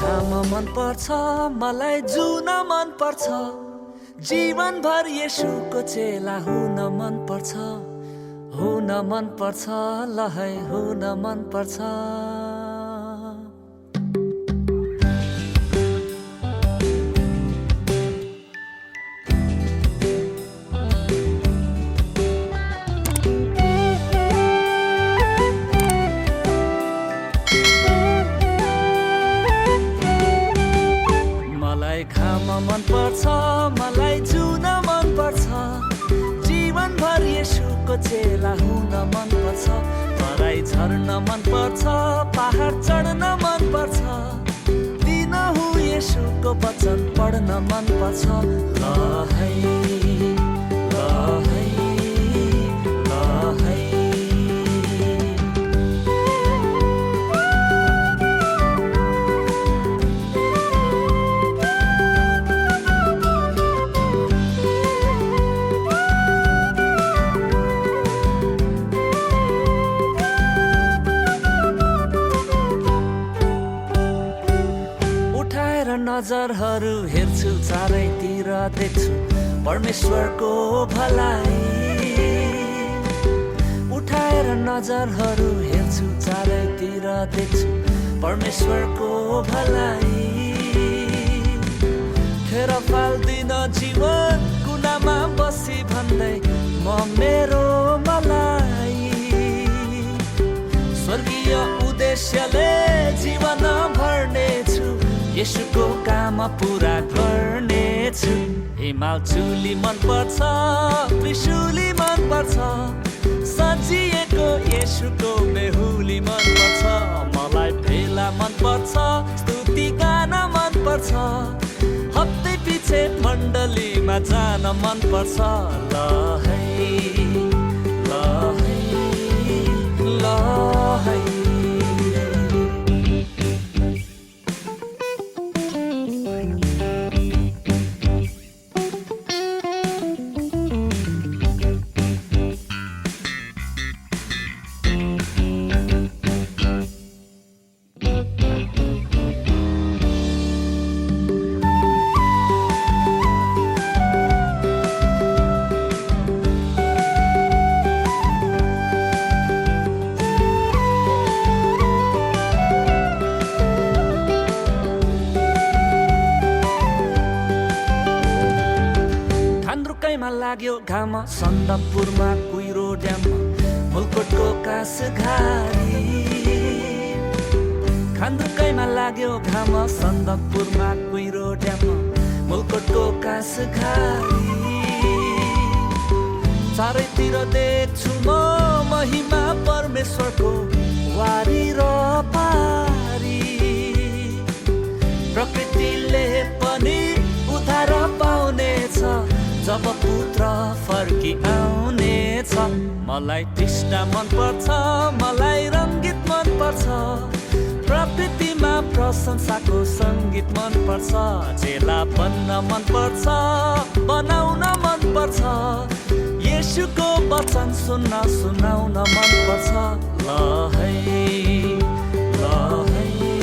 घाम मन पर्छ मलाई जुन मन पर्छ जीवनभर येशूको चेला हुन मन पर्छ ल है हुन मन पर्छ घाम मन पर्छ मलाई जुन मन पर्छ जीवनभर येशूको चेला हुन मन पर्छ तराई झर्न मन पर्छ पहाड चढ्न मन पर्छ दिनहु येशूको वचन पढ्न मन पर्छ ल है ल है ल है नजरहरू हेर्छु चारैतिर देख्छु परमेश्वरको भलाई उठाएर नजरहरू हेर्छु चारैतिर देख्छु परमेश्वरको भलाई खेर फाल्दिन जीवन कुनामा बसी भन्दै म मेरो मलाई स्वर्गीय उद्देश्यले जीवन भर्नेछु येशूको काम पुरा गर्नेछु हिमाल चुली मन पर्छ त्रिशूली मन पर्छ सजिएको येशूको बेहुली मन पर्छ मलाई भेला मन पर्छ स्तुति गान मन पर्छ हप्तै पछि मण्डलीमा जान मन पर्छ ल है ल है ल है लाग्यो घाम सन्दकपुरमा कुहिरो ड्याममा मुलकोटको कास घारी खान्द्रुकैमा लाग्यो घाम सन्दकपुरमा कुहिरो ड्याममा मुलकोटको कास घारी चारैतिर देख्छु म महिमा परमेश्वरको वारी र पारी प्रकृतिले पनि उद्धार पाउनेछ जब पुत्र फर्की आउनेछ मलाई तृष्णा मन पर्छ मलाई रङ्गीत मन पर्छ प्रकृतिमा प्रशंसाको सङ्गीत मन पर्छ चेला बन्न मन पर्छ बनाउन मन पर्छ येशूको वचन सुनाउन मन पर्छ ल है ल है